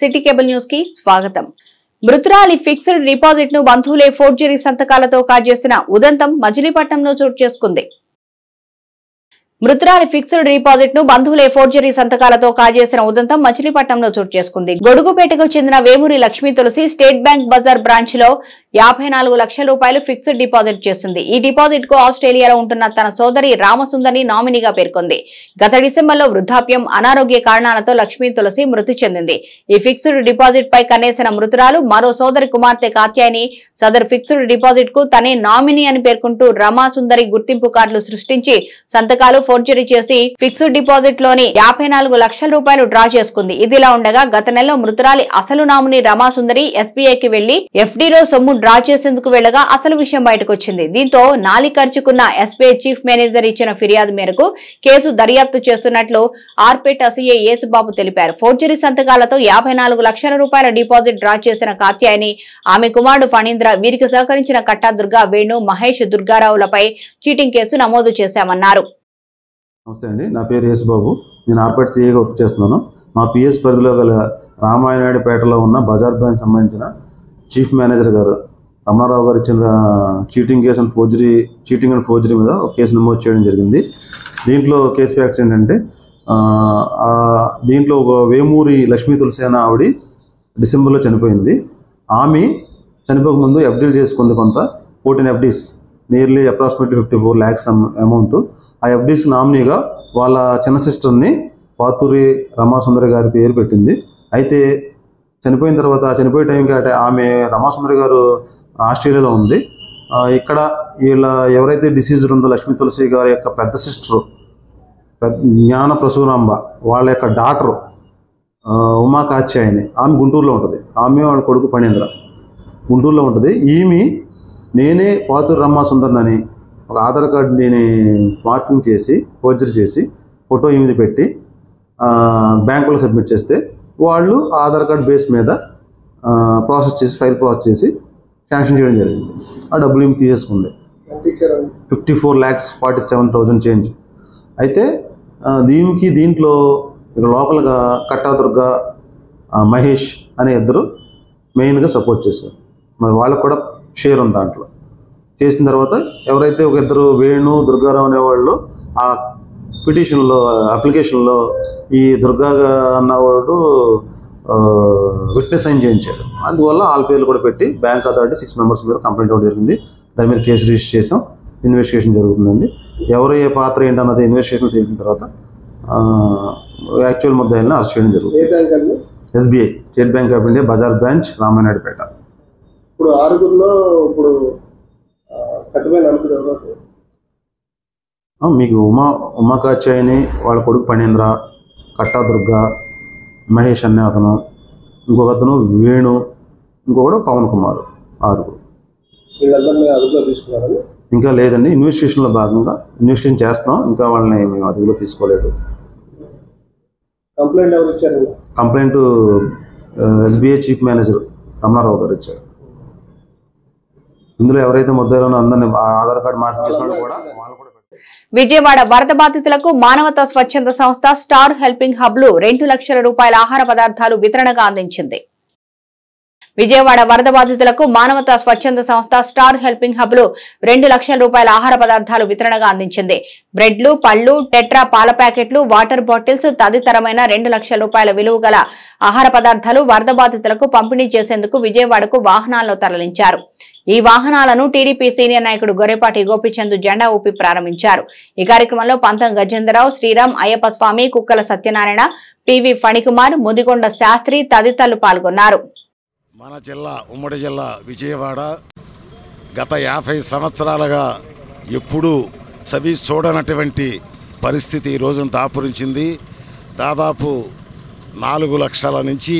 City cable news కి స్వాగతం. మృతురాలి fixed deposit ను బంధువులే ఫోర్జరీ సంతకాలతో కాజేసిన ఉదంతం మజిలీపట్నంలో చోటు చేసుకుంది. మృతురాలి ఫిక్స్డ్ డిపాజిట్ ను బంధువులే ఫోర్జరీ సంతకాలతో కాజేసిన ఉదంతం మచిలీపట్నంలో చోటు చేసుకుంది. గొడుగుపేటకు చెందిన వేమూరి లక్ష్మీ తులసి స్టేట్ బ్యాంక్ బజార్ బ్రాంచ్ లో 54 లక్షల రూపాయలు ఫిక్స్డ్ డిపాజిట్ చేసింది. ఈ డిపాజిట్ కు ఆస్ట్రేలియాలో ఉంటున్న తన సోదరి రామసుందరిని నామినీగా పేర్కొంది. గత డిసెంబర్లో వృద్ధాప్యం, అనారోగ్య కారణాలతో లక్ష్మీ తులసి మృతి చెందింది. ఈ ఫిక్స్డ్ డిపాజిట్ పై కన్నేసిన మృతురాలు మరో సోదరి కుమార్తె కాత్యాయని సదరు ఫిక్స్డ్ డిపాజిట్ కు తనే నామినీ అని పేర్కొంటూ రామసుందరి గుర్తింపు కార్డులు సృష్టించి సంతకాలు ఫోర్జరీ చేసి ఫిక్స్డ్ డిపాజిట్ లోని 54 లక్షల రూపాయలు డ్రా చేసుకుంది. ఇదిలా ఉండగా గత నెలలో మృతురాలి అసలు నామినీ రమాసుందరి ఎస్బీఐకి వెళ్లి ఎఫ్డీలో సొమ్ము డ్రా చేసేందుకు వెళ్లగా అసలు విషయం బయటకు వచ్చింది. దీంతో నాలి ఖర్చుకున్న ఎస్బీఐ చీఫ్ మేనేజర్ ఇచ్చిన ఫిర్యాదు మేరకు కేసు దర్యాప్తు చేస్తున్నట్లు ఆర్పేట సీఐ యేసుబాబు తెలిపారు. ఫోర్జరీ సంతకాలతో 54 లక్షల రూపాయల డిపాజిట్ డ్రా చేసిన కాత్యాయని, ఆమె కుమారుడు ఫణీంద్ర, వీరికి సహకరించిన కట్టా దుర్గా, వేణు, మహేష్, దుర్గారావులపై చీటింగ్ కేసు నమోదు చేశామన్నారు. నమస్తే అండి, నా పేరు యేసుబాబు. నేను ఆర్పేట సీఐగా వర్క్ చేస్తున్నాను. మా పిఎస్ పరిధిలో గల రామాయణపేటలో ఉన్న బజార్ బ్రాంచ్ సంబంధించిన చీఫ్ మేనేజర్ గారు రమణారావు గారు ఇచ్చిన చీటింగ్ కేసు అండ్ ఫోర్జరీ మీద ఒక కేసు నమోదు చేయడం జరిగింది. దీంట్లో కేసు ఫ్యాక్ట్స్ ఏంటంటే, దీంట్లో ఒక వేమూరి లక్ష్మీ తులసి అనే ఆవిడ డిసెంబర్లో చనిపోయింది. ఆమె చనిపోకముందు ఎఫ్డీలు చేసుకుంది కొంత 14 FDs, nearly approximately 54 lakhs amount. ఆ ఎఫ్డీస్ నామినీగా వాళ్ళ చిన్న సిస్టర్ని పాతూరి రమాసుందరి గారి పేరు పెట్టింది. అయితే చనిపోయిన తర్వాత, చనిపోయే టైంకి ఆమె రమాసుందరి గారు ఆస్ట్రేలియాలో ఉంది. ఇక్కడ వీళ్ళ ఎవరైతే డిసీజ్డ్ ఉందో లక్ష్మీ తులసి గారి యొక్క పెద్ద సిస్టరు జ్ఞాన ప్రసూనాంబ, వాళ్ళ యొక్క డాటరు ఉమా కాత్యాయని, ఆమె గుంటూరులో ఉంటుంది. ఆమె వాళ్ళ కొడుకు ఫణీంద్ర గుంటూరులో ఉంటుంది. ఈమె నేనే పాతూరి రమాసుందరిని అని ఒక ఆధార్ కార్డుని మార్ఫింగ్ చేసి ఫోర్జరీ చేసి ఫోటో ఈమెది పెట్టి బ్యాంకులో సబ్మిట్ చేస్తే వాళ్ళు ఆధార్ కార్డ్ బేస్ మీద ప్రాసెస్ చేసి ఫైల్ ప్రాసెస్ చేసి శాంక్షన్ చేయడం జరిగింది. ఆ డబ్బులు ఏమి తీసేసుకుంది 54,47,000 చేంజ్. అయితే దీంట్లో లోకల్గా కట్టా దుర్గా, మహేష్ అనే ఇద్దరు మెయిన్గా సపోర్ట్ చేశారు. మరి వాళ్ళకు కూడా షేర్ ఉంది దాంట్లో. చేసిన తర్వాత ఎవరైతే ఒక ఇద్దరు వేణు, దుర్గారావు అనేవాళ్ళు ఆ పిటిషన్లో అప్లికేషన్లో ఈ దుర్గా అన్నవాడు విట్నెస్ సైన్ చేయించారు. అందువల్ల వాళ్ళ పేర్లు కూడా పెట్టి బ్యాంక్ అథారిటీ 6 members మీద కంప్లైంట్ ఇవ్వడం జరిగింది. దాని మీద కేసు రిజిస్టర్ చేసాం. ఇన్వెస్టిగేషన్ జరుగుతుందండి. ఎవరు ఏ పాత్ర ఏంటన్నది ఇన్వెస్టిగేషన్ చేసిన తర్వాత యాక్చువల్ ముద్దాయిల్ని అరెస్ట్ చేయడం జరుగుతుంది. SBI State Bank of India Bazar branch Ramayampet. ఇప్పుడు ఆరుగురులో ఇప్పుడు మీకు ఉమా కాత్యాయని, వాళ్ళ కొడుకు ఫణీంద్ర, కట్టా దుర్గా, మహేష్ అనే అతను, ఇంకొక అతను వేణు, ఇంకొకడు పవన్ కుమార్, 6. ఇంకా లేదండి, ఇన్వెస్టిగేషన్లో భాగంగా ఇన్వెస్టిగేషన్ చేస్తాం. ఇంకా వాళ్ళని మేము అదుపులో తీసుకోలేదు. Complaint SBI chief manager Ramanarao గారు ఇచ్చారు. ఇందులో ఎవరైతే ముద్దాయిలో అందరినీ ఆధార్ కార్డు మార్పు చేసినా కూడా వాళ్ళు కూడా. విజయవాడ వరద బాధితులకు మానవతా స్వచ్ఛంద సంస్థ స్టార్ హెల్పింగ్ హబ్లు 2 లక్షల రూపాయల ఆహార పదార్థాలు వితరణగా అందించింది. విజయవాడ వరద బాధితులకు మానవతా స్వచ్ఛంద సంస్థ స్టార్ హెల్పింగ్ హబ్లు 2 లక్షల రూపాయల ఆహార పదార్థాలు వితరణగా అందించింది. బ్రెడ్లు, పళ్లు, టెట్రా పాల ప్యాకెట్లు, వాటర్ బాటిల్స్ తదితరమైన 2 లక్షల రూపాయల విలువ గల ఆహార పదార్థాలు వరద బాధితులకు పంపిణీ చేసేందుకు విజయవాడకు వాహనాల్లో తరలించారు. ఈ వాహనాలను టీడీపీ సీనియర్ నాయకుడు గొర్రెపాటి గోపిచంద్ జెండా ఊపి ప్రారంభించారు. ఈ కార్యక్రమంలో పంతం గజేంద్రరావు, శ్రీరామ్, అయ్యప్ప స్వామి, కుక్కల సత్యనారాయణ, పివి ఫణికుమార్, ముదిగొండ శాస్త్రి తదితరులు పాల్గొన్నారు. మన జిల్లా, ఉమ్మడి జిల్లా విజయవాడ గత 50 సంవత్సరాలుగా ఎప్పుడూ చవి చూడనటువంటి పరిస్థితి ఈ రోజున దాపురించింది. దాదాపు 4 లక్షల నుంచి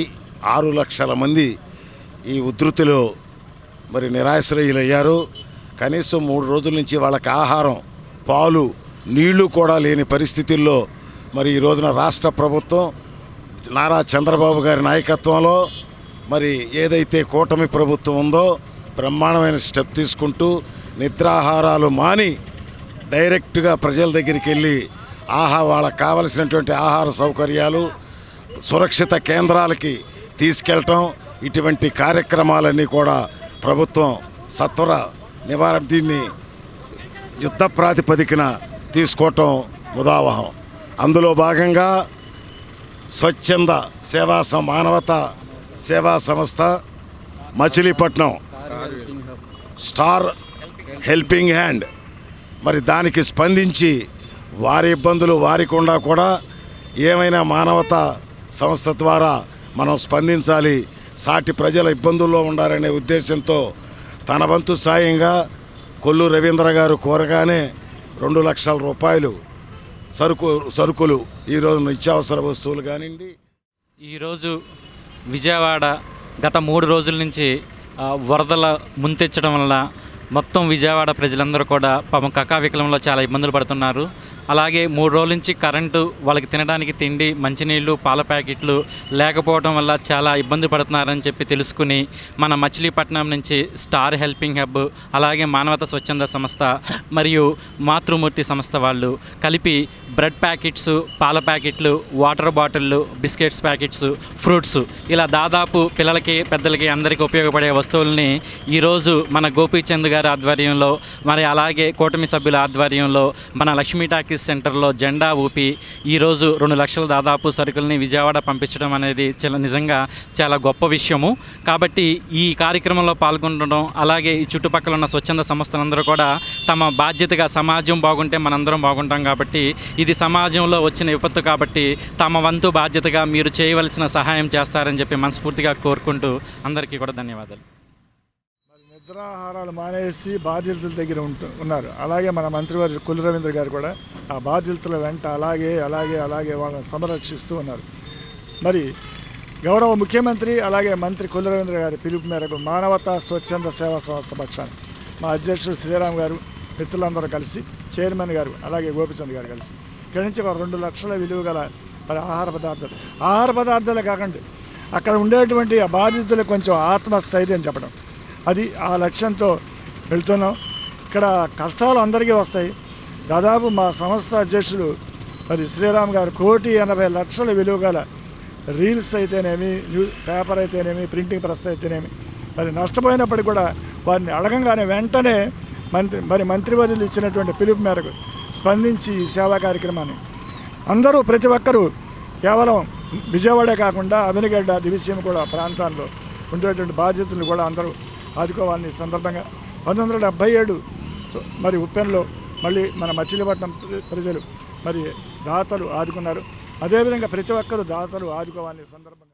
6 లక్షల మంది ఈ ఉధృతిలో మరి నిరాశ్రయులయ్యారు. కనీసం 3 రోజుల నుంచి వాళ్ళకి ఆహారం, పాలు, నీళ్లు కూడా లేని పరిస్థితుల్లో మరి ఈ రోజున రాష్ట్ర ప్రభుత్వం నారా చంద్రబాబు గారి నాయకత్వంలో మరి ఏదైతే కూటమి ప్రభుత్వం ఉందో బ్రహ్మాండమైన స్టెప్ తీసుకుంటూ నిద్రాహారాలు మాని డైరెక్ట్గా ప్రజల దగ్గరికి వెళ్ళి వాళ్ళకి కావలసినటువంటి ఆహార సౌకర్యాలు, సురక్షిత కేంద్రాలకి తీసుకెళ్ళటం, ఇటువంటి కార్యక్రమాలన్నీ కూడా ప్రభుత్వం సత్వర నివారణ దీన్ని యుద్ధ ప్రాతిపదికన తీసుకోవటం ముదావహం. అందులో భాగంగా స్వచ్ఛంద మానవతా సేవా సంస్థ మచిలీపట్నం స్టార్ హెల్పింగ్ హ్యాండ్ మరి దానికి స్పందించి వారి ఇబ్బందులు వారికి ఉండా కూడా ఏమైనా మానవతా సంస్థ ద్వారా మనం స్పందించాలి, సాటి ప్రజల ఇబ్బందుల్లో ఉండాలనే ఉద్దేశంతో తన వంతు సాయంగా కొల్లు రవీంద్ర గారు కోరగానే 2 లక్షల రూపాయలు సరుకులు ఈరోజు నిత్యావసర వస్తువులు కానివ్వండి. ఈరోజు విజయవాడ గత 3 రోజుల నుంచి వరదల ముంతెచ్చడం వల్ల మొత్తం విజయవాడ ప్రజలందరూ కూడా పాపం కకావికలంలో చాలా ఇబ్బందులు పడుతున్నారు. అలాగే 3 రోజుల నుంచి కరెంటు, వాళ్ళకి తినడానికి తిండి, మంచినీళ్ళు, పాల ప్యాకెట్లు లేకపోవడం వల్ల చాలా ఇబ్బంది పడుతున్నారని చెప్పి తెలుసుకుని మన మచిలీపట్నం నుంచి స్టార్ హెల్పింగ్ హబ్, అలాగే మానవతా స్వచ్ఛంద సంస్థ మరియు మాతృమూర్తి సంస్థ వాళ్ళు కలిపి బ్రెడ్ ప్యాకెట్స్, పాల ప్యాకెట్లు, వాటర్ బాటిళ్ళు, బిస్కెట్స్ ప్యాకెట్స్, ఫ్రూట్స్ ఇలా దాదాపు పిల్లలకి పెద్దలకి అందరికీ ఉపయోగపడే వస్తువుల్ని ఈరోజు మన గోపీచంద్ గారి ఆధ్వర్యంలో మరి అలాగే కూటమి సభ్యుల ఆధ్వర్యంలో మన లక్ష్మీ టాకీస్ సెంటర్లో జెండా ఊపి ఈరోజు 2 లక్షల దాదాపు సరుకుల్ని విజయవాడ పంపించడం అనేది నిజంగా చాలా గొప్ప విషయము. కాబట్టి ఈ కార్యక్రమంలో పాల్గొనడం, అలాగే ఈ చుట్టుపక్కల ఉన్న స్వచ్ఛంద సంస్థలందరూ కూడా తమ బాధ్యతగా సమాజం బాగుంటే మనందరం బాగుంటాం కాబట్టి ఇది సమాజంలో వచ్చిన విపత్తు కాబట్టి తమ వంతు బాధ్యతగా మీరు చేయవలసిన సహాయం చేస్తారని చెప్పి మనస్ఫూర్తిగా కోరుకుంటూ అందరికీ కూడా ధన్యవాదాలు. నిద్రాహారాలు మానేసి బాధ్యతల దగ్గర ఉన్నారు. అలాగే మన మంత్రివారి కొల్లు రవీంద్ర గారు కూడా ఆ బాధ్యతల వెంట అలాగే వాళ్ళని సంరక్షిస్తూ ఉన్నారు. మరి గౌరవ ముఖ్యమంత్రి అలాగే మంత్రి కొల్లు రవీంద్ర గారి పిలుపు మేరకు మానవతా స్వచ్ఛంద సేవా సంస్థ పక్షాన మా అధ్యక్షుడు శ్రీరామ్ గారు, మిత్రులందరూ కలిసి, చైర్మన్ గారు అలాగే గోపిచంద్ గారు కలిసి ఇక్కడి నుంచి 2 లక్షల విలువ గల మరి ఆహార పదార్థాలే కాకుండా అక్కడ ఉండేటువంటి ఆ బాధితులకు కొంచెం ఆత్మస్థైర్యం చెప్పడం, అది ఆ లక్ష్యంతో వెళ్తున్నాం. ఇక్కడ కష్టాలు అందరికీ వస్తాయి. దాదాపు మా సంస్థ అధ్యక్షులు మరి శ్రీరామ్ గారు 1,80,00,000 విలువ గల రీల్స్ అయితేనేమి, పేపర్ అయితేనేమి, ప్రింటింగ్ ప్రెస్ అయితేనేమి మరి నష్టపోయినప్పటికీ కూడా వారిని అడగంగానే వెంటనే మంత్రివర్యులు ఇచ్చినటువంటి పిలుపు మేరకు స్పందించి ఈ సేవా కార్యక్రమాన్ని అందరూ ప్రతి ఒక్కరూ కేవలం విజయవాడే కాకుండా అవినిగడ్డ, దివిసీమ కూడా ప్రాంతాల్లో ఉండేటువంటి బాధ్యతలు కూడా అందరూ ఆదుకోవాలని సందర్భంగా 1977 మరి ఉప్పెన్లో మళ్ళీ మన మచిలీపట్నం ప్రజలు మరి దాతలు ఆదుకున్నారు. అదేవిధంగా ప్రతి ఒక్కరూ దాతలు ఆదుకోవాలని సందర్భంగా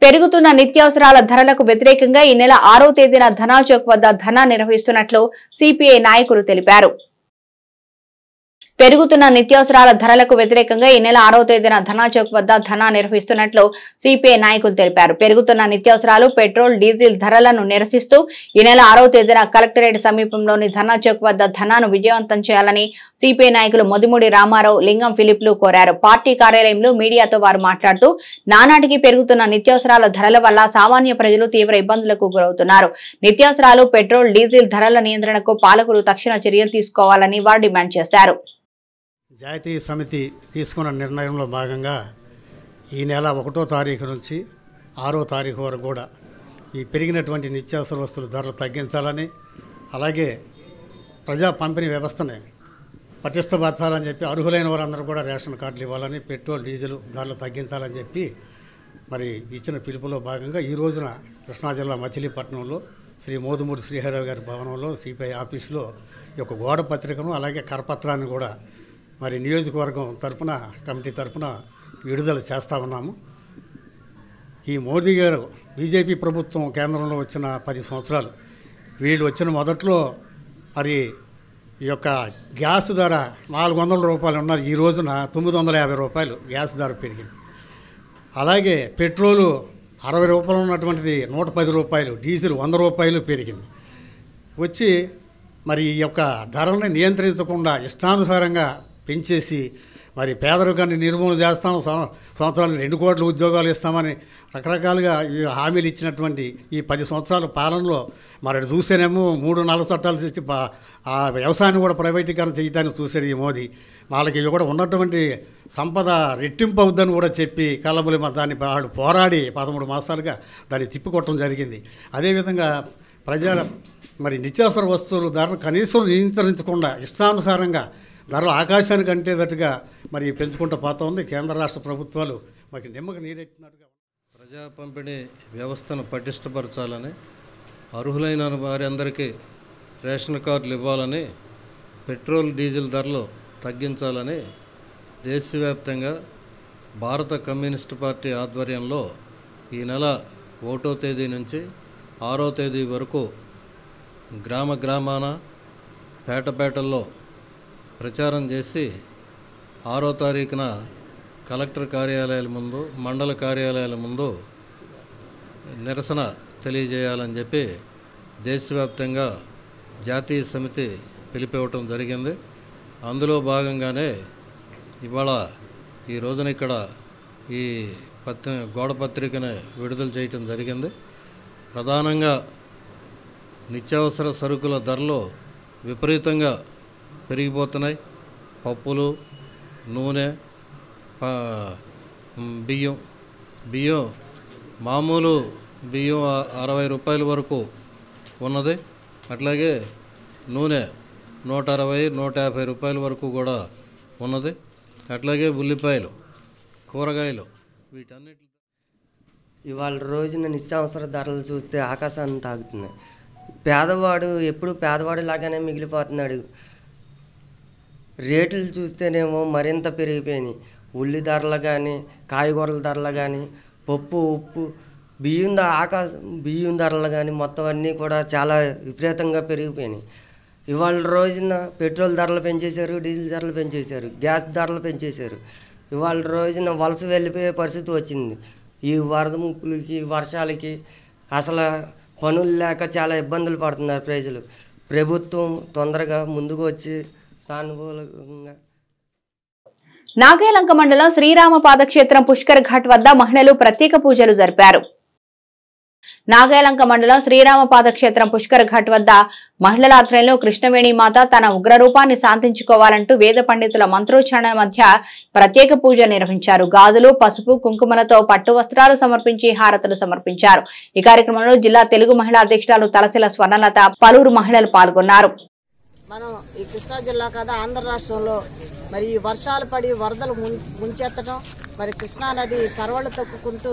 పెరుగుతున్న నిత్యావసరాల ధరలకు వ్యతిరేకంగా ఈ నెల 6వ తేదీన ధనా చౌక్ వద్ద ధర్నా నిర్వహిస్తున్నట్లు సిపిఐ నాయకులు తెలిపారు. పెరుగుతున్న నిత్యావసరాల ధరలకు వ్యతిరేకంగా ఈ నెల 6వ తేదీన ధర్నా చౌక్ వద్ద ధర్నా నిర్వహిస్తున్నట్లు సిపిఐ నాయకులు తెలిపారు. పెరుగుతున్న నిత్యావసరాలు, పెట్రోల్, డీజిల్ ధరలను నిరసిస్తూ ఈ నెల 6వ తేదీన కలెక్టరేట్ సమీపంలోని ధర్నా చౌక్ వద్ద ధర్నాను విజయవంతం చేయాలని సిపిఐ నాయకులు మొదిమూడి రామారావు, లింగం ఫిలిప్లు కోరారు. పార్టీ కార్యాలయంలో మీడియాతో వారు మాట్లాడుతూ నానాటికి పెరుగుతున్న నిత్యావసరాల ధరల వల్ల సామాన్య ప్రజలు తీవ్ర ఇబ్బందులకు గురవుతున్నారు. నిత్యావసరాలు, పెట్రోల్, డీజిల్ ధరల నియంత్రణకు పాలకులు తక్షణ చర్యలు తీసుకోవాలని వారు డిమాండ్ చేశారు. జాతీయ సమితి తీసుకున్న నిర్ణయంలో భాగంగా ఈ నెల 1వ తారీఖు నుంచి 6వ తారీఖు వరకు కూడా ఈ పెరిగినటువంటి నిత్యావసర వస్తువుల ధరలు తగ్గించాలని, అలాగే ప్రజా పంపిణీ వ్యవస్థని పటిష్టపరచాలని చెప్పి అర్హులైన వారందరూ కూడా రేషన్ కార్డులు ఇవ్వాలని, పెట్రోల్, డీజిల్ ధరలు తగ్గించాలని చెప్పి మరి ఇచ్చిన పిలుపులో భాగంగా ఈ రోజున కృష్ణా జిల్లా మచిలీపట్నంలో శ్రీ మోదుమూడి శ్రీహరిరావు గారి భవనంలో సిపిఐ ఆఫీసులో ఈ యొక్క గోడ పత్రికను అలాగే కరపత్రాన్ని కూడా మరి నియోజకవర్గం తరపున, కమిటీ తరపున విడుదల చేస్తూ ఉన్నాము. ఈ మోదీ గారు బీజేపీ ప్రభుత్వం కేంద్రంలో వచ్చిన 10 సంవత్సరాలు, వీళ్ళు వచ్చిన మొదట్లో మరి ఈ యొక్క గ్యాస్ ధర 400 రూపాయలు ఉన్నది, ఈ రోజున 950 రూపాయలు గ్యాస్ ధర పెరిగింది. అలాగే పెట్రోలు 60 రూపాయలు ఉన్నటువంటిది 110 రూపాయలు, డీజిల్ 100 రూపాయలు పెరిగింది. వచ్చి మరి ఈ యొక్క ధరల్ని నియంత్రించకుండా ఇష్టానుసారంగా పెంచేసి మరి పేదరికాన్ని నిర్మూలన చేస్తాం, సంవత్సరానికి 2 కోట్ల ఉద్యోగాలు ఇస్తామని రకరకాలుగా ఈ హామీలు ఇచ్చినటువంటి ఈ 10 సంవత్సరాల పాలనలో మరి చూస్తేనేమో 3 నల్ల చట్టాలు తెచ్చి ఆ వ్యవసాయాన్ని కూడా ప్రైవేటీకరణ చేయడానికి చూశాడు ఈ మోదీ. వాళ్ళకి కూడా ఉన్నటువంటి సంపద రెట్టింపు అవుద్దని కూడా చెప్పి కళ్ళబులి దాన్ని వాళ్ళు పోరాడి 13 మాసాలుగా దాన్ని తిప్పికొట్టడం జరిగింది. అదేవిధంగా మరి నిత్యావసర వస్తువులు ధరలు కనీసం నియంత్రించకుండా ఇష్టానుసారంగా ధరలు ఆకాశానికి అంటేటట్టుగా మరి పెంచుకుంటూ పోతా ఉంది. కేంద్ర రాష్ట్ర ప్రభుత్వాలు మనకి నిమ్మకు నీరెట్టినట్టుగా. ప్రజా పంపిణీ వ్యవస్థను పటిష్టపరచాలని, అర్హులైన వారందరికీ రేషన్ కార్డులు ఇవ్వాలని, పెట్రోల్ డీజిల్ ధరలు తగ్గించాలని దేశవ్యాప్తంగా భారత కమ్యూనిస్టు పార్టీ ఆధ్వర్యంలో ఈ నెల 1వ తేదీ నుంచి 6వ తేదీ వరకు గ్రామాన పేటల్లో ప్రచారం చేసి 6వ తారీఖున కలెక్టర్ కార్యాలయాల ముందు, మండల కార్యాలయాల ముందు నిరసన తెలియజేయాలని చెప్పి దేశవ్యాప్తంగా జాతీయ సమితి పిలిపివ్వటం జరిగింది. అందులో భాగంగానే ఇవాళ ఈ రోజున ఇక్కడ ఈ గోడ పత్రికను విడుదల చేయటం జరిగింది. ప్రధానంగా నిత్యావసర సరుకుల ధరలు విపరీతంగా పెరిగిపోతున్నాయి. పప్పులు, నూనె, బియ్యం మామూలు బియ్యం 60 రూపాయల వరకు ఉన్నది. అట్లాగే నూనె 160-150 రూపాయల వరకు కూడా ఉన్నది. అట్లాగే ఉల్లిపాయలు, కూరగాయలు వీటన్నిటి ఇవాళ రోజున నిత్యావసర ధరలు చూస్తే ఆకాశాన్ని తాగుతున్నాయి. పేదవాడు ఎప్పుడు పేదవాడిలాగానే మిగిలిపోతున్నాడు. రేట్లు చూస్తేనేమో మరింత పెరిగిపోయినాయి. ఉల్లి ధరలు కానీ, కాయగూరల ధరలు కానీ, పప్పు, ఉప్పు, బియ్యం ధరలు కానీ మొత్తం అన్నీ కూడా చాలా విపరీతంగా పెరిగిపోయినాయి. ఇవాళ రోజున పెట్రోల్ ధరలు పెంచేశారు, డీజిల్ ధరలు పెంచేశారు, గ్యాస్ ధరలు పెంచేశారు. ఇవాళ రోజున వలస వెళ్ళిపోయే పరిస్థితి వచ్చింది. ఈ వరద ముప్పులకి, వర్షాలకి అసలు పనులు లేక చాలా ఇబ్బందులు పడుతున్నారు ప్రజలు. ప్రభుత్వం తొందరగా ముందుకు వచ్చి సానుకూలంగా. నాగాలంక మండలం శ్రీరామ పాదక్షేత్రం పుష్కర్ ఘాట్ వద్ద మహిళలు ప్రత్యేక పూజలు జరిపారు. నాగాలంక మండలం శ్రీరామ పాదక్షేత్రం పుష్కర్ ఘాట్ వద్ద మహిళల ఆధ్వర్యంలో కృష్ణవేణి మాత తన ఉగ్రరూపాన్ని శాంతించుకోవాలంటూ వేద పండితుల మంత్రోచ్చారణ మధ్య ప్రత్యేక పూజ నిర్వహించారు. గాజులు, పసుపు, కుంకుమలతో పట్టు వస్త్రాలు సమర్పించి హారతులు సమర్పించారు. ఈ కార్యక్రమంలో జిల్లా తెలుగు మహిళా అధ్యక్షురాలు తలసిల స్వర్ణలత, పలువురు మహిళలు పాల్గొన్నారు. మనం ఈ కృష్ణా జిల్లా కదా ఆంధ్ర రాష్ట్రంలో మరి వర్షాలు పడి వరదలు ముంచెత్తడం, మరి కృష్ణానది కరవళ్ళు తొక్కుకుంటూ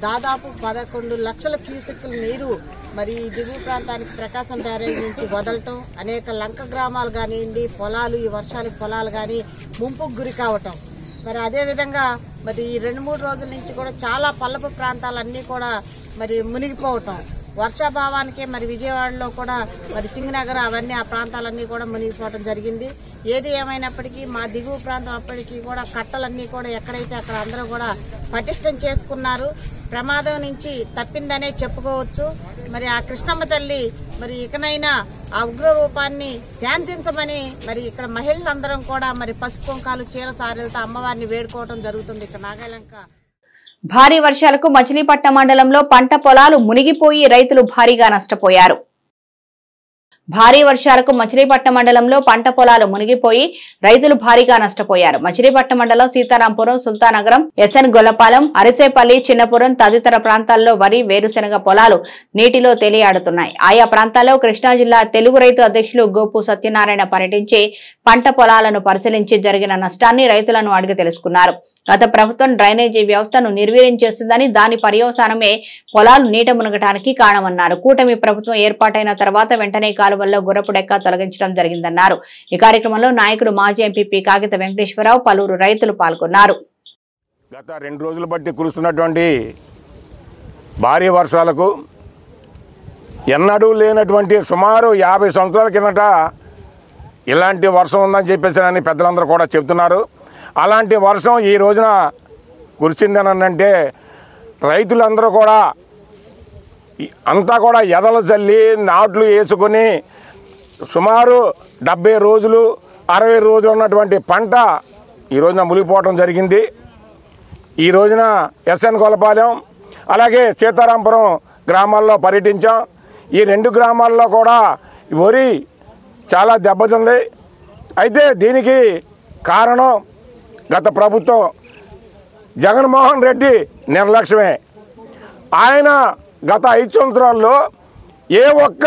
దాదాపు 11 లక్షల క్యూసెక్కుల నీరు మరి దిగువ ప్రాంతానికి ప్రకాశం బ్యారేజ్ నుంచి వదలటం, అనేక లంక గ్రామాలు కానివ్వండి, పొలాలు, ఈ వర్షాలకు పొలాలు కానీ ముంపుకు గురి కావటం, మరి అదేవిధంగా మరి ఈ 2-3 రోజుల నుంచి కూడా చాలా పల్లపు ప్రాంతాలన్నీ కూడా మరి మునిగిపోవటం, వర్షాభావానికి మరి విజయవాడలో కూడా మరి సింగనగర్ అవన్నీ ఆ ప్రాంతాలన్నీ కూడా మునిగిపోవడం జరిగింది. ఏది ఏమైనప్పటికీ మా దిగువ ప్రాంతం అప్పటికీ కూడా కట్టలన్నీ కూడా ఎక్కడైతే అక్కడ అందరూ కూడా పటిష్టం చేసుకున్నారు. ప్రమాదం నుంచి తప్పిందనే చెప్పుకోవచ్చు. మరి ఆ కృష్ణమ్మ తల్లి మరి ఇకనైనా ఆ ఉగ్ర రూపాన్ని శాంతించమని మరి ఇక్కడ మహిళలందరం కూడా మరి పసుపు కుంకాలు, చీర సారెలతో అమ్మవారిని వేడుకోవడం జరుగుతుంది. ఇక్కడ నాగాలంక భారీ వర్షాలకు మచిలీపట్నం మండలంలో పంట పొలాలు మునిగిపోయి రైతులు భారీగా నష్టపోయారు. భారీ వర్షాలకు మచిలీపట్నం మండలంలో పంట పొలాలు మునిగిపోయి రైతులు భారీగా నష్టపోయారు. మచిలీపట్నం మండలం సీతారాంపురం, సుల్తానగరం, ఎస్ఎన్ గొల్లపాలెం, అరిసేపల్లి, చిన్నపురం తదితర ప్రాంతాల్లో వరి, వేరుశెనగ పొలాలు నీటిలో తేలియాడుతున్నాయి. ఆయా ప్రాంతాల్లో కృష్ణా జిల్లా తెలుగు రైతు అధ్యక్షులు గోపు సత్యనారాయణ పర్యటించి పంట పొలాలను పరిశీలించి జరిగిన నష్టాన్ని రైతులను అడిగి తెలుసుకున్నారు. గత ప్రభుత్వం డ్రైనేజీ వ్యవస్థను నిర్వీర్యం చేస్తుందని, దాని పర్యవసానమే పొలాలు నీట మునగటానికి కారణమన్నారు. కూటమి ప్రభుత్వం ఏర్పాటైన తర్వాత వెంటనే కాలువల్లో గుర్రపుడెక్క తొలగించడం జరిగిందన్నారు. ఈ కార్యక్రమంలో నాయకులు మాజీ ఎంపీపీ కాగిత వెంకటేశ్వరరావు, పలువురు రైతులు పాల్గొన్నారు. గత 2 రోజులు బట్టి కురుస్తున్నటువంటి భారీ వర్షాలకు ఎన్నడూ లేనటువంటి సుమారు 50 సంవత్సరాల కిందట ఇలాంటి వర్షం ఉందని చెప్పేసి అని పెద్దలందరూ కూడా చెప్తున్నారు. అలాంటి వర్షం ఈ రోజున కురిసిందని అంటే రైతులందరూ కూడా అంతా కూడా ఎదలు చల్లి నాట్లు వేసుకొని సుమారు 70 రోజులు 60 రోజులు ఉన్నటువంటి పంట ఈ రోజున మునిగిపోవడం జరిగింది. ఈ రోజున ఎస్ఎన్ గొల్లపాలెం అలాగే సీతారాంపురం గ్రామాల్లో పర్యటించాం. ఈ 2 గ్రామాల్లో కూడా వరి చాలా దెబ్బతింది. అయితే దీనికి కారణం గత ప్రభుత్వం జగన్మోహన్ రెడ్డి నిర్లక్ష్యమే. ఆయన గత 5 సంవత్సరాల్లో ఏ ఒక్క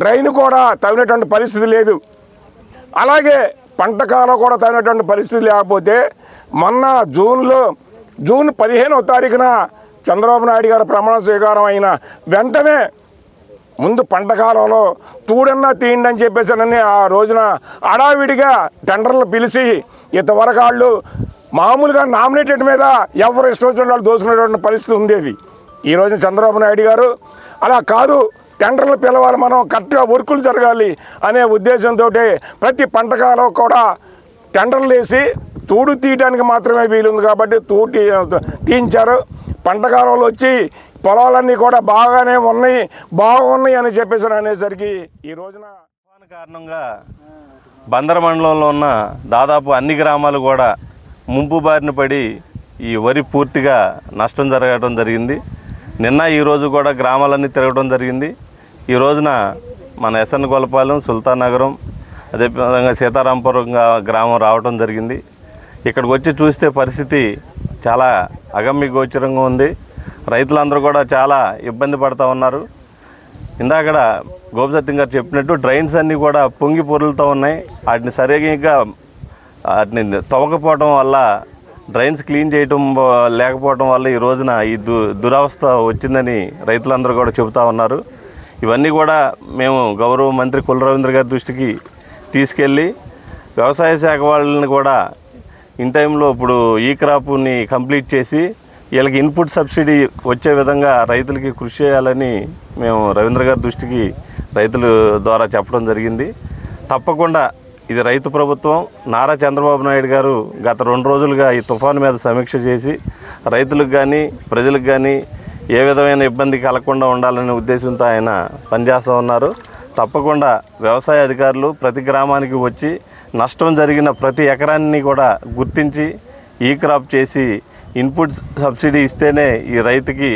డ్రైన్ కూడా తవ్వినటువంటి పరిస్థితి లేదు. అలాగే పంట కాలం కూడా తగినటువంటి పరిస్థితి లేకపోతే మొన్న జూన్ 15వ తారీఖున చంద్రబాబు నాయుడు గారు ప్రమాణ స్వీకారం అయిన వెంటనే ముందు పంట కాలంలో తూడన్నా తీయండి అని చెప్పేసానని ఆ రోజున అడావిడిగా టెండర్లు పిలిచి ఇంతవరకు వాళ్ళు మామూలుగా నామినేటెడ్ మీద ఎవరు ఇష్టం వచ్చిన వాళ్ళు దోసుకునేటువంటి పరిస్థితి ఉండేది. ఈ రోజున చంద్రబాబు నాయుడు గారు అలా కాదు, టెండర్లు పిలవాలి, మనం కరెక్ట్గా వర్కులు జరగాలి అనే ఉద్దేశంతో ప్రతి పంట కాలం కూడా టెండర్లు వేసి తూడు తీయడానికి మాత్రమే వీలుంది కాబట్టి తీయించారు. పంట కాలంలో వచ్చి పొలాలన్నీ కూడా బాగున్నాయి అని చెప్పేసి అనేసరికి ఈ రోజున కారణంగా బందర్ మండలంలో ఉన్న దాదాపు అన్ని గ్రామాలు కూడా ముంపు బారిన పడి ఈ వరి పూర్తిగా నష్టం జరగడం జరిగింది. నిన్న ఈరోజు కూడా గ్రామాలన్నీ తిరగడం జరిగింది. ఈ రోజున మన ఎస్ఎన్ గొల్లపాలెం, సుల్తాన్ నగరం, అదేవిధంగా సీతారాంపురం గ్రామం రావడం జరిగింది. ఇక్కడికి వచ్చి చూస్తే పరిస్థితి చాలా అగమ్య గోచరంగా ఉంది. రైతులందరూ కూడా చాలా ఇబ్బంది పడుతూ ఉన్నారు. ఇందాక గోపిసత్యం గారు చెప్పినట్టు డ్రైన్స్ అన్నీ కూడా పొంగి పొరులుతూ ఉన్నాయి. వాటిని సరిగ్గా వాటిని తవ్వకపోవడం వల్ల, డ్రైన్స్ క్లీన్ చేయటం లేకపోవడం వల్ల ఈ రోజున ఈ దురవస్థ వచ్చిందని రైతులందరూ కూడా చెబుతూ ఉన్నారు. ఇవన్నీ కూడా మేము గౌరవ మంత్రి కుల రవీంద్ర గారి దృష్టికి తీసుకెళ్ళి వ్యవసాయ శాఖ వాళ్ళని కూడా ఇన్ టైంలో ఇప్పుడు ఈ క్రాప్ని కంప్లీట్ చేసి వీళ్ళకి ఇన్పుట్ సబ్సిడీ వచ్చే విధంగా రైతులకి కృషి చేయాలని మేము రవీంద్ర గారి దృష్టికి రైతుల ద్వారా చెప్పడం జరిగింది. తప్పకుండా ఇది రైతు ప్రభుత్వం. నారా చంద్రబాబు నాయుడు గారు గత 2 రోజులుగా ఈ తుఫాను మీద సమీక్ష చేసి రైతులకు కానీ ప్రజలకు కానీ ఏ విధమైన ఇబ్బంది కలగకుండా ఉండాలనే ఉద్దేశంతో ఆయన పనిచేస్తూ ఉన్నారు. తప్పకుండా వ్యవసాయ అధికారులు ప్రతి గ్రామానికి వచ్చి నష్టం జరిగిన ప్రతి ఎకరాన్ని కూడా గుర్తించి ఈ క్రాప్ చేసి ఇన్పుట్ సబ్సిడీ ఇస్తేనే ఈ రైతుకి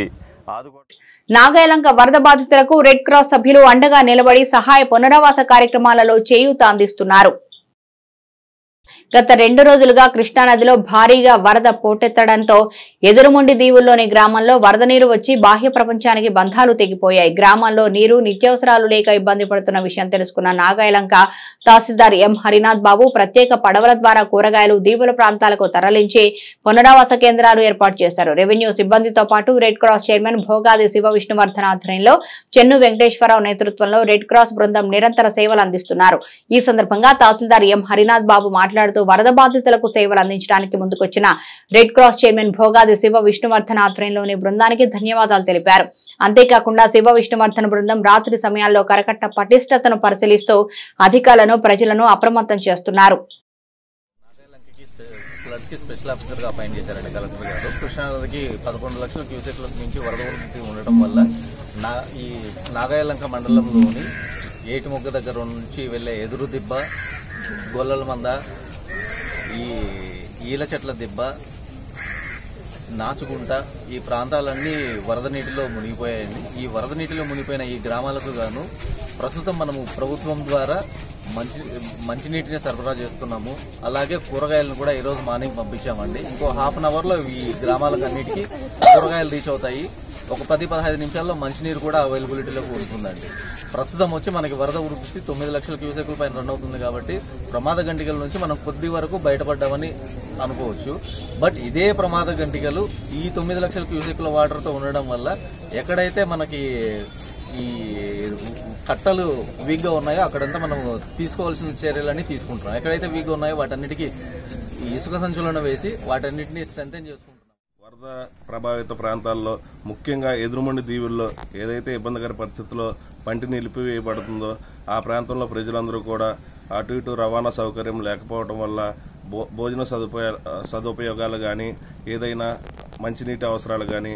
నాగాయలంక వరద బాధితులకు రెడ్ క్రాస్ సభ్యులు అండగా నిలబడి సహాయ పునరావాస కార్యక్రమాలలో చేయూత అందిస్తున్నారు. గత 2 రోజులుగా కృష్ణానదిలో భారీగా వరద పోటెత్తడంతో ఎదురుముండి దీవుల్లోని గ్రామంలో వరద నీరు వచ్చి బాహ్య ప్రపంచానికి బంధాలు తెగిపోయాయి. గ్రామంలో నీరు, నిత్యావసరాలు లేక ఇబ్బంది పడుతున్న విషయం తెలుసుకున్న నాగాయలంక తహసీల్దార్ ఎం హరినాథ్ బాబు ప్రత్యేక పడవల ద్వారా కూరగాయలు దీవుల ప్రాంతాలకు తరలించి పునరావాస కేంద్రాలు ఏర్పాటు చేశారు. రెవెన్యూ సిబ్బందితో పాటు red cross chairman Bhogadi Shiva Vishnuvardhan ఆధ్వర్యంలో చెన్ను వెంకటేశ్వరరావు నేతృత్వంలో రెడ్ క్రాస్ బృందం నిరంతర సేవలు అందిస్తున్నారు. ఈ సందర్భంగా తహసీల్దార్ ఎం హరినాథ్ బాబు మాట్లాడుతూ వరద బాధితులకు సేవలు అందించడానికి ముందుకొచ్చిన red cross chairman Bhogadi Shiva Vishnuvardhan ఆధ్వర్యంలోని బృందానికి ధన్యవాదాలు తెలిపారు. అంతేకాకుండా శివ విష్ణువర్ధన్ బృందం రాత్రి సమయాల్లో కరకట్ట పటిష్టతను పరిశీలిస్తూ అధికారులను, ప్రజలను అప్రమత్తం చేస్తున్నారు. స్పెషల్ ఆఫీసర్గా అపాయింట్ చేశారండి కలెక్టర్ గారు. కృష్ణానదికి 11 లక్షల క్యూసెక్ల నుంచి వరద ఉధృతి ఉండటం వల్ల ఈ నాగాయలంక మండలంలోని ఏటిమొగ్గ దగ్గర నుంచి వెళ్ళే ఎదురు దిబ్బ, గొల్లల మంద, ఈ ఈల చెట్ల దిబ్బ, నాచుగుంట ఈ ప్రాంతాలన్నీ వరద నీటిలో మునిగిపోయాయండి. ఈ వరద నీటిలో మునిగిపోయిన ఈ గ్రామాలకు గాను ప్రస్తుతం మనము ప్రభుత్వం ద్వారా మంచినీటిని సరఫరా చేస్తున్నాము. అలాగే కూరగాయలను కూడా ఈరోజు మార్నింగ్ పంపించామండి. ఇంకో ½ అన్ అవర్లో ఈ గ్రామాలకు అన్నిటికీ కూరగాయలు రీచ్ అవుతాయి. ఒక 10-15 నిమిషాల్లో మంచినీరు కూడా అవైలబిలిటీలోకి ఉంటుందండి. ప్రస్తుతం వచ్చి మనకి వరద ఉధృతి 9 లక్షల క్యూసెక్ల పైన రన్ అవుతుంది కాబట్టి ప్రమాద గంటికల నుంచి మనం కొద్ది వరకు బయటపడ్డామని అనుకోవచ్చు. బట్ ఇదే ప్రమాద గంటికలు ఈ 9 లక్షల క్యూసెక్ల వాటర్తో ఉండడం వల్ల ఎక్కడైతే మనకి ఈ కట్టలు వీక్గా ఉన్నాయో అక్కడంతా మనం తీసుకోవాల్సిన చర్యలన్నీ తీసుకుంటున్నాం. ఎక్కడైతే వీక్గా ఉన్నాయో వాటన్నిటికీ ఇసుక సంచులను వేసి వాటన్నిటిని స్ట్రెంథెన్ చేసుకుంటున్నాం. వరద ప్రభావిత ప్రాంతాల్లో ముఖ్యంగా ఎదురుమండి దీవుల్లో ఏదైతే ఇబ్బందికర పరిస్థితుల్లో పంటి నిలిపివేయబడుతుందో ఆ ప్రాంతంలో ప్రజలందరూ కూడా అటు ఇటు రవాణా సౌకర్యం లేకపోవడం వల్ల భోజన సదుపయోగాలు కానీ ఏదైనా మంచినీటి అవసరాలు కానీ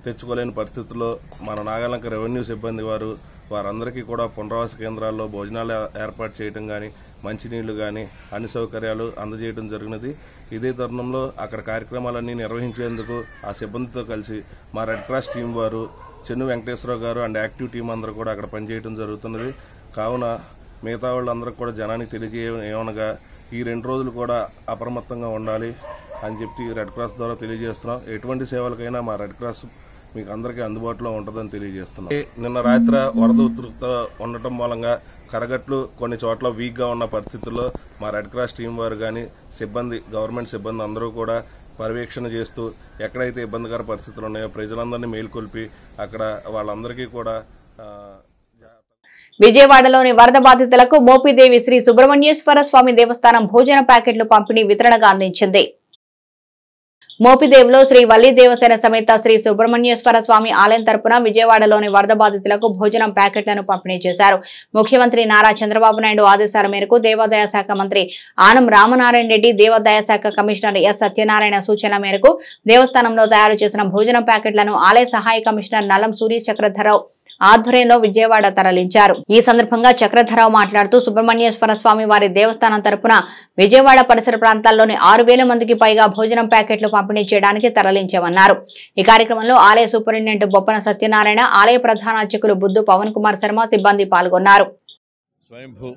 తెచ్చుకోలేని పరిస్థితుల్లో మన నాగాలంక రెవెన్యూ సిబ్బంది వారు వారందరికీ కూడా పునరావాస కేంద్రాల్లో భోజనాలు ఏర్పాటు చేయడం కానీ, మంచినీళ్లు కానీ అన్ని సౌకర్యాలు అందజేయడం జరిగినది. ఇదే తరుణంలో అక్కడ కార్యక్రమాలన్నీ నిర్వహించేందుకు ఆ సిబ్బందితో కలిసి మా రెడ్ క్రాస్ టీం వారు, చెన్ను వెంకటేశ్వరరావు గారు అండ్ యాక్టివ్ టీం అందరూ కూడా అక్కడ పనిచేయడం జరుగుతున్నది. కావున మిగతా వాళ్ళందరికీ కూడా జనానికి తెలియజేయమనగా ఈ 2 రోజులు కూడా అప్రమత్తంగా ఉండాలి అని చెప్పి రెడ్ క్రాస్ ద్వారా తెలియజేస్తున్నాం. ఎటువంటి సేవలకైనా మా రెడ్ క్రాస్ మీకు అందరికీ అందుబాటులో ఉంటుందని తెలియజేస్తున్నాం. నిన్న రాత్రి వరద ఉధృత ఉండటం మూలంగా కరగట్లు కొన్ని చోట్ల వీక్గా ఉన్న పరిస్థితుల్లో మా రెడ్ క్రాస్ టీం వారు కానీ సిబ్బంది, గవర్నమెంట్ సిబ్బంది అందరూ కూడా పర్యవేక్షణ చేస్తూ ఎక్కడైతే ఇబ్బందికర పరిస్థితులు ఉన్నాయో ప్రజలందరినీ మేల్కొల్పి అక్కడ వాళ్ళందరికీ కూడా విజయవాడలోని వరద బాధితులకు మోపిదేవి శ్రీ సుబ్రహ్మణ్యేశ్వర స్వామి దేవస్థానం భోజన ప్యాకెట్లు పంపిణీ వితరణగా అందించింది. మోపిదేవిలో శ్రీ వల్లి దేవసేన సమేత శ్రీ సుబ్రహ్మణ్యేశ్వర స్వామి ఆలయం తరపున విజయవాడలోని వరద బాధితులకు భోజనం ప్యాకెట్లను పంపిణీ చేశారు. ముఖ్యమంత్రి నారా చంద్రబాబు నాయుడు ఆదేశాల మేరకు దేవాదాయ శాఖ మంత్రి ఆనం రామనారాయణ రెడ్డి, దేవాదాయ శాఖ కమిషనర్ ఎస్ సత్యనారాయణ సూచన మేరకు దేవస్థానంలో తయారు చేసిన భోజనం ప్యాకెట్లను ఆలయ సహాయ కమిషనర్ నల్లం సూర్య చక్రధరరావు ఆధ్వర్యంలో విజయవాడ తరలించారు. ఈ సందర్భంగా చక్రధరరావు మాట్లాడుతూ సుబ్రహ్మణ్యేశ్వర స్వామి వారి దేవస్థానం తరపున విజయవాడ పరిసర ప్రాంతాల్లోని 6,000 మందికి పైగా భోజనం ప్యాకెట్లు పంపిణీ చేయడానికి తరలించామన్నారు. ఈ కార్యక్రమంలో ఆలయ సూపరింటెండెంట్ బొప్పన సత్యనారాయణ, ఆలయ ప్రధాన అర్చకులు బుద్ధు పవన్ కుమార్ శర్మ సిబ్బంది పాల్గొన్నారు. స్వయంభూ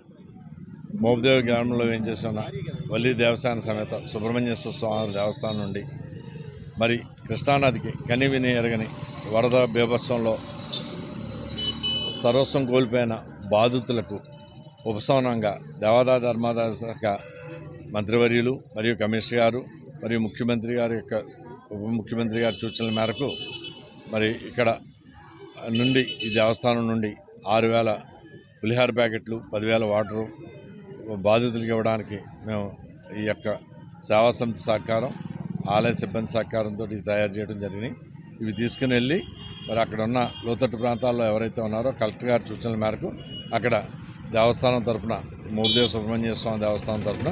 మోపిదేవి గ్రామంలో వేయించేసిన వల్లి దేవస్థాన సమేత సుబ్రహ్మణ్యేశ్వర స్వామి దేవస్థానం నుండి మరి కృష్ణానదికి కనివిని ఎరగని వరద బీభత్సంలో సర్వస్వం కోల్పోయిన బాధితులకు ఉపశమనంగా దేవాదాయ ధర్మాదాయ శాఖ మంత్రివర్యులు మరియు కమిషనర్ గారు మరియు ముఖ్యమంత్రి గారి యొక్క ఉప ముఖ్యమంత్రి గారి సూచనల మేరకు మరి ఇక్కడ నుండి ఈ దేవస్థానం నుండి 6,000 పులిహార ప్యాకెట్లు, 10,000 వాటరు బాధితులకు ఇవ్వడానికి మేము ఈ యొక్క సేవా సమితి సహకారం, ఆలయ సిబ్బంది సహకారంతో తయారు చేయడం జరిగింది. ఇవి తీసుకుని వెళ్ళి మరి అక్కడ ఉన్న లోతట్టు ప్రాంతాల్లో ఎవరైతే ఉన్నారో కలెక్టర్ గారి సూచనల మేరకు అక్కడ దేవస్థానం తరఫున, మోపిదేవి సుబ్రహ్మణ్య స్వామి దేవస్థానం తరఫున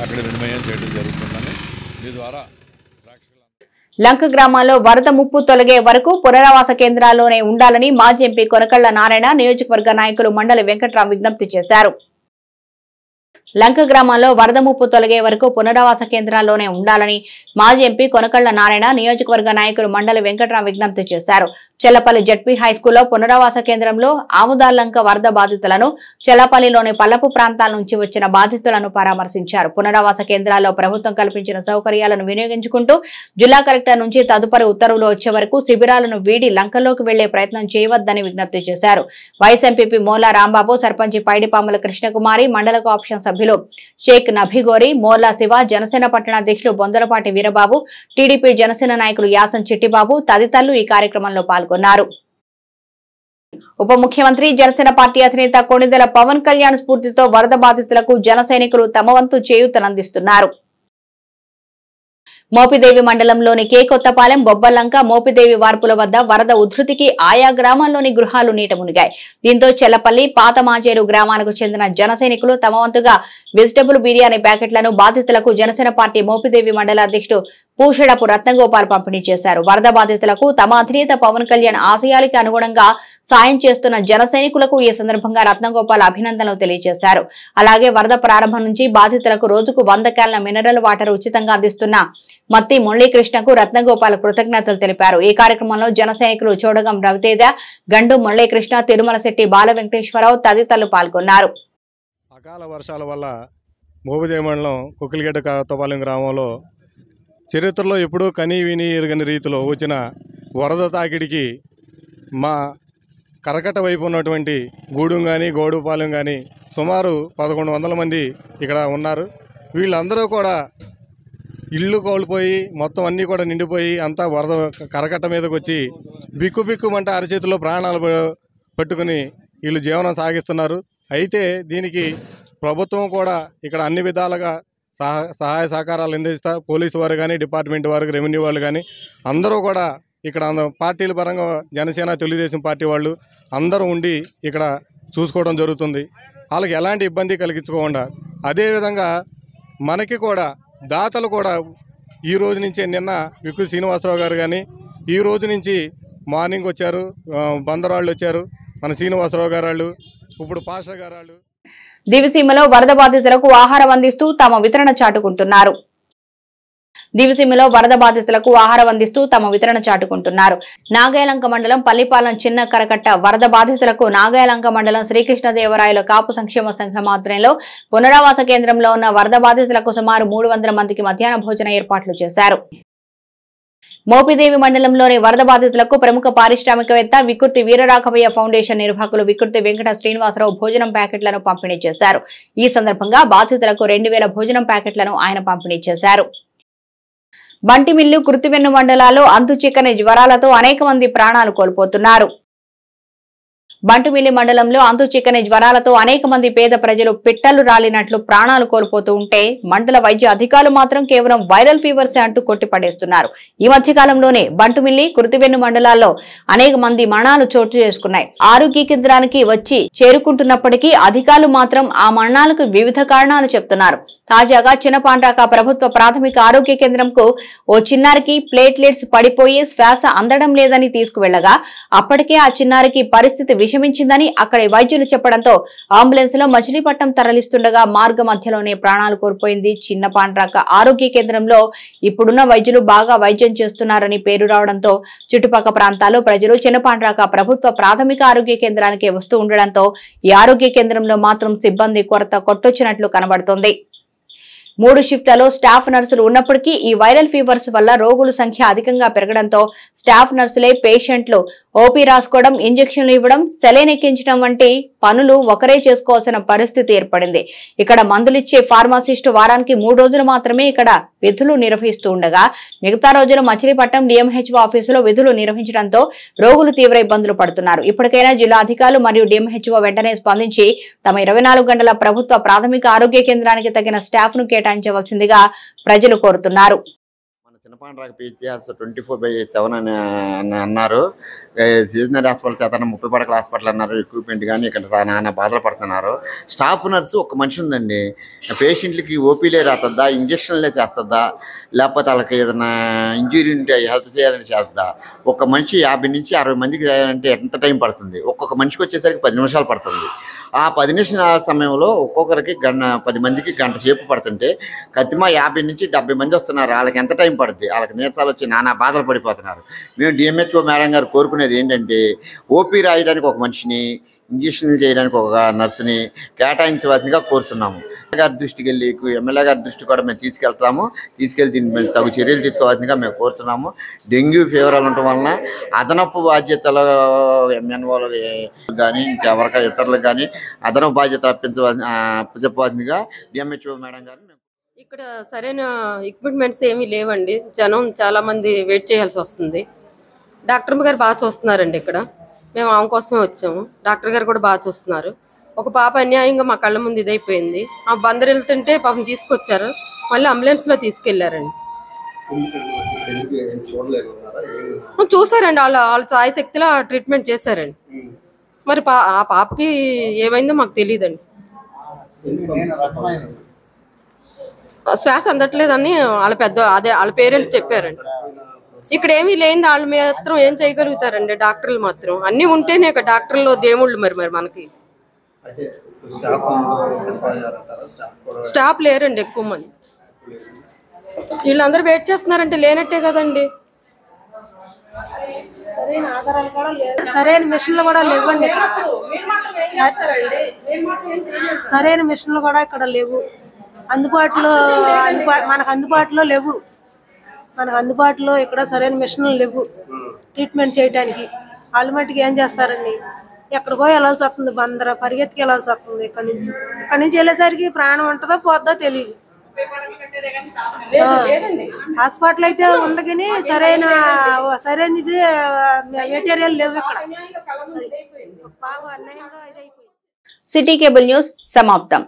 అక్కడ వినిమయం చేయడం జరుగుతుందని మీ ద్వారా లంక గ్రామాల్లో వరద ముప్పు తొలగే వరకు పునరావాస కేంద్రాల్లోనే ఉండాలని మాజీ ఎంపీ కొనకళ్ల నారాయణ, నియోజకవర్గ నాయకులు మండలి వెంకట్రావు విజ్ఞప్తి చేశారు. లంక గ్రామాల్లో వరద ముప్పు తొలగే వరకు పునరావాస కేంద్రాల్లోనే ఉండాలని మాజీ ఎంపీ కొనకళ్ల నారాయణ, నియోజకవర్గ నాయకులు మండలి వెంకట్రావు విజ్ఞప్తి చేశారు. చెల్లపల్లి జడ్పీ హైస్కూల్లో పునరావాస కేంద్రంలో ఆముదాలంక వరద బాధితులను, చెల్లపల్లిలోని పల్లపు ప్రాంతాల నుంచి వచ్చిన బాధితులను పరామర్శించారు. పునరావాస కేంద్రాల్లో ప్రభుత్వం కల్పించిన సౌకర్యాలను వినియోగించుకుంటూ జిల్లా కలెక్టర్ నుంచి తదుపరి ఉత్తర్వులు వచ్చే వరకు శిబిరాలను వీడి లంకలోకి వెళ్లే ప్రయత్నం చేయవద్దని విజ్ఞప్తి చేశారు. వైస్ ఎంపీపీ మోలా రాంబాబు, సర్పంచి పైడిపాముల కృష్ణకుమారి, మండల కోఆప్షన్ సభ్యులు షేక్ నభిగోరి, మోర్లా శివ, జనసేన పట్టణాధ్యక్షులు బొందలపాటి వీరబాబు, టీడీపీ జనసేన నాయకులు యాసన్ చిట్టిబాబు తదితరులు ఈ కార్యక్రమంలో పాల్గొన్నారు. ఉప ముఖ్యమంత్రి, జనసేన పార్టీ అధినేత కొణిదెల పవన్ కళ్యాణ్ స్ఫూర్తితో వరద బాధితులకు జన సైనికులు తమ వంతు చేయూతనందిస్తున్నారు. మోపిదేవి మండలంలోని కే కొత్తపాలెం, బొబ్బలంక, మోపిదేవి వార్పుల వద్ద వరద ఉధృతికి ఆయా గ్రామాల్లోని గృహాలు నీట మునిగాయి. దీంతో చెల్లపల్లి, పాత మాజేరు గ్రామాలకు చెందిన జన సైనికులు తమ వంతుగా వెజిటబుల్ బిర్యానీ ప్యాకెట్లను బాధితులకు జనసేన పార్టీ మోపిదేవి మండల అధ్యక్షుడు పూషడపు రత్నగోపాల్ పంపిణీ చేశారు. వరద బాధితులకు తమ అధినేత పవన్ కళ్యాణ్ ఆశయాలకి అనుగుణంగా సాయం చేస్తున్న జన సైనికులకు ఈ సందర్భంగా రత్నగోపాల్ అభినందనలు తెలియజేశారు. అలాగే వరద ప్రారంభం నుంచి బాధితులకు రోజుకు 100 క్యాన్ల మినరల్ వాటర్ ఉచితంగా అందిస్తున్న మత్తి మురళీకృష్ణకు రత్నగోపాల్ కృతజ్ఞతలు తెలిపారు. ఈ కార్యక్రమంలో జన సైనికులు చోడగం రవితేజ, గండు మురళీకృష్ణ, తిరుమల శెట్టి, బాల వెంకటేశ్వరరావు తదితరులు పాల్గొన్నారు. అకాల వర్షాల వల్ల మోపిదేవి మండలం కుక్కిలిగడ్డ కొత్తపాలెం గ్రామంలో చరిత్రలో ఎప్పుడూ కనీ విని ఎరుగని రీతిలో వచ్చిన వరద తాకిడికి మా కరకట్ట వైపు ఉన్నటువంటి గూడెం కానీ గోడుపాలెం కానీ సుమారు 1,100 మంది ఇక్కడ ఉన్నారు. వీళ్ళందరూ కూడా ఇళ్ళు కోల్పోయి మొత్తం అన్నీ కూడా నిండిపోయి అంతా వరద కరకట్ట మీదకి వచ్చి బిక్కుబిక్కుమంటే అరచేతిలో ప్రాణాలు పట్టుకుని వీళ్ళు జీవనం సాగిస్తున్నారు. అయితే దీనికి ప్రభుత్వం కూడా ఇక్కడ అన్ని విధాలుగా సహాయ సహకారాలు అందిస్తా, పోలీసు వారు కానీ, డిపార్ట్మెంట్ వారు, రెవెన్యూ వాళ్ళు కానీ అందరూ కూడా ఇక్కడ పార్టీల పరంగా జనసేన, తెలుగుదేశం పార్టీ వాళ్ళు అందరూ ఉండి ఇక్కడ చూసుకోవడం జరుగుతుంది. వాళ్ళకి ఎలాంటి ఇబ్బంది కలిగించుకోకుండా అదేవిధంగా మనకి కూడా దాతలు కూడా ఈ రోజు నుంచే నిన్న విక్కు శ్రీనివాసరావు గారు కానీ ఈ రోజు నుంచి మార్నింగ్ వచ్చారు, బందరాళ్ళు వచ్చారు, మన శ్రీనివాసరావు గారు ఇప్పుడు పాషా గారు. దివిసీమలో వరద బాధితులకు ఆహారం అందిస్తూ తమ వితరణ చాటుకుంటున్నారు. నాగాయలంక మండలం పల్లిపాలెం చిన్న కరకట్ట వరద బాధితులకు నాగాయలంక మండలం శ్రీకృష్ణదేవరాయల కాపు సంక్షేమ సంఘం ఆధ్వర్యంలో పునరావాస కేంద్రంలో ఉన్న వరద బాధితులకు సుమారు 300 మందికి మధ్యాహ్న భోజన ఏర్పాట్లు చేశారు. మోపిదేవి మండలంలోని వరద బాధితులకు ప్రముఖ పారిశ్రామికవేత్త వికృతి వీరరాఘవయ్య ఫౌండేషన్ నిర్వాహకులు వికృతి వెంకట శ్రీనివాసరావు భోజనం ప్యాకెట్లను పంపిణీ చేశారు. ఈ సందర్భంగా బాధితులకు 2000 భోజనం ప్యాకెట్లను ఆయన పంపిణీ చేశారు. బంటిమిల్లు కృతివెన్ను మండలాల్లో అంతుచిక్కని జ్వరాలతో అనేక మంది ప్రాణాలు కోల్పోతున్నారు. బంటుమిల్లి మండలంలో అంతుచిక్కని జ్వరాలతో అనేక మంది పేద ప్రజలు పిట్టలు రాలినట్లు ప్రాణాలు కోల్పోతూ ఉంటే మండల వైద్య అధికారులు మాత్రం కేవలం వైరల్ ఫీవర్స్ అంటూ కొట్టిపడేస్తున్నారు. ఈ మధ్య కాలంలోనే బంటుమిల్లి కృతివెన్ను మండలాల్లో అనేక మంది మరణాలు చోటు చేసుకున్నాయి. ఆరోగ్య కేంద్రానికి వచ్చి చేరుకుంటున్నప్పటికీ అధికారులు మాత్రం ఆ మరణాలకు వివిధ కారణాలు చెప్తున్నారు. తాజాగా చిన్నపాండ్రాక ప్రభుత్వ ప్రాథమిక ఆరోగ్య కేంద్రంకు ఓ చిన్నారికి ప్లేట్లెట్స్ పడిపోయి శ్వాస అందడం లేదని తీసుకువెళ్లగా అప్పటికే ఆ చిన్నారికి పరిస్థితి విషమించిందని అక్కడి వైద్యులు చెప్పడంతో అంబులెన్స్ లో మచిలీపట్నం తరలిస్తుండగా మార్గ మధ్యలోనే ప్రాణాలు కోల్పోయింది. చిన్నపాండ్రాక ఆరోగ్య కేంద్రంలో ఇప్పుడున్న వైద్యులు బాగా వైద్యం చేస్తున్నారని పేరు రావడంతో చుట్టుపక్కల ప్రాంతాల్లో ప్రజలు చిన్నపాండ్రాక ప్రభుత్వ ప్రాథమిక ఆరోగ్య కేంద్రానికి వస్తూ ఉండడంతో ఈ ఆరోగ్య కేంద్రంలో మాత్రం సిబ్బంది కొరత కొట్టొచ్చినట్లు కనబడుతోంది. 3 షిఫ్ట్లలో స్టాఫ్ నర్సులు ఉన్నప్పటికీ ఈ వైరల్ ఫీవర్స్ వల్ల రోగుల సంఖ్య అధికంగా పెరగడంతో స్టాఫ్ నర్సులే పేషెంట్లు ఓపీ రాసుకోవడం, ఇంజెక్షన్లు ఇవ్వడం, సెలైన్ ఎక్కించడం వంటి పనులు ఒకరే చేసుకోవాల్సిన పరిస్థితి ఏర్పడింది. ఇక్కడ మందులిచ్చే ఫార్మాసిస్టు వారానికి 3 రోజులు మాత్రమే ఇక్కడ విధులు నిర్వహిస్తూ ఉండగా మిగతా రోజులు మచిలీపట్నం డిఎంహెచ్ఓ ఆఫీసులో విధులు నిర్వహించడంతో రోగులు తీవ్ర ఇబ్బందులు పడుతున్నారు. ఇప్పటికైనా జిల్లా అధికారులు మరియు డిఎంహెచ్ఓ వెంటనే స్పందించి తమ 24 గంటల ప్రభుత్వ ప్రాథమిక ఆరోగ్య కేంద్రానికి తగిన స్టాఫ్ ను కేటాయించవలసిందిగా ప్రజలు కోరుతున్నారు. చిన్నపాండ్రాక పిహెచ్సి 24/7 అని అన్నారు. సీజనరీ హాస్పిటల్ చేత 30 పడకల హాస్పిటల్ అన్నారు. ఎక్విప్మెంట్ కానీ ఇక్కడ నాన్న బాధలు పడుతున్నారు. స్టాఫ్ నర్సు ఒక మనిషి ఉందండి. పేషెంట్లకి ఓపీలే రాస్తుందా, ఇంజక్షన్లే చేస్తుందా, లేకపోతే వాళ్ళకి ఏదైనా ఇంజురీ ఉంటే హెల్త్ చేయాలని చేస్తుందా? ఒక మనిషి 50 నుంచి 60 మందికి చేయాలంటే ఎంత టైం పడుతుంది? ఒక్కొక్క మనిషికి వచ్చేసరికి 10 నిమిషాలు పడుతుంది. ఆ 10 నిమిషాల సమయంలో ఒక్కొక్కరికి 10 మందికి గంట సేపు పడుతుంటే కత్తిమా 50 నుంచి 70 మంది వస్తున్నారు. వాళ్ళకి ఎంత టైం పడుతుంది? వాళ్ళకి నీరసాలు వచ్చి నానా బాధలు పడిపోతున్నారు. మేము డిఎంహెచ్ఓ మేడం గారు కోరుకునేది ఏంటంటే ఓపీ రాయడానికి ఒక మనిషిని, ఇంజక్షన్లు చేయడానికి ఒక నర్సుని కేటాయించవలసిందిగా కోరుతున్నాము. గారి దృష్టికి వెళ్ళి ఎమ్మెల్యే గారి దృష్టి కూడా మేము తీసుకెళ్ళి దీన్ని తగు చర్యలు తీసుకోవాల్సిందిగా మేము కోరుతున్నాము. డెంగ్యూ ఫీవర్ ఉండటం వలన అదనపు బాధ్యతలు ఎంఎన్ఓలు కానీ ఇంకెవరికా ఇతరులకు కానీ అదనపు బాధ్యత అప్పచెప్పవలసిందిగా డిఎంహెచ్ఓ మేడం గారు. ఇక్కడ సరైన ఎక్విప్మెంట్స్ ఏమీ లేవండి. జనం చాలా మంది వెయిట్ చేయాల్సి వస్తుంది. డాక్టర్ గారు బాగా చూస్తున్నారండి. ఇక్కడ మేము ఆమె కోసమే వచ్చాము. డాక్టర్ గారు కూడా బాగా చూస్తున్నారు. ఒక పాప అన్యాయంగా మా కళ్ళ ముందు ఇదైపోయింది. ఆ బందరు వెళ్తుంటే పాపం తీసుకొచ్చారు, మళ్ళీ అంబులెన్స్లో తీసుకెళ్లారండి. చూసారండి, వాళ్ళ సాయి శక్తిలో ట్రీట్మెంట్ చేశారండి. మరి ఆ పాపకి ఏమైందో మాకు తెలియదండి. శ్వాస అందట్లేదని వాళ్ళ పేరెంట్స్ చెప్పారండి. ఇక్కడ ఏమీ లేని వాళ్ళు మాత్రం ఏం చేయగలుగుతారండి? డాక్టర్లు మాత్రం అన్నీ ఉంటేనే డాక్టర్లు దేవుళ్ళు. మరి మనకి స్టాఫ్ లేరండి. ఎక్కువ మంది వీళ్ళందరూ వెయిట్ చేస్తున్నారంటే లేనట్టే కదండి. సరైన మిషన్లు కూడా లేవండి. సరైన మిషన్లు కూడా ఇక్కడ లేవు. మనకు అందుబాటులో లేవు. ఇక్కడ సరైన మిషన్లు లేవు ట్రీట్మెంట్ చేయడానికి. వాళ్ళు మట్టికి ఏం చేస్తారండి? ఎక్కడికో వెళ్ళాల్సి వస్తుంది, బందర పరిగెత్తికి వెళ్ళాల్సి వస్తుంది. ఇక్కడ నుంచి వెళ్ళేసరికి ప్రాణం ఉంటుందో పోద్దో తెలియదు. హాస్పిటల్ అయితే ఉండగానే సరైనది మెటీరియల్ లేవు ఇక్కడ. సిటీ కేబుల్ న్యూస్ సమాప్తం.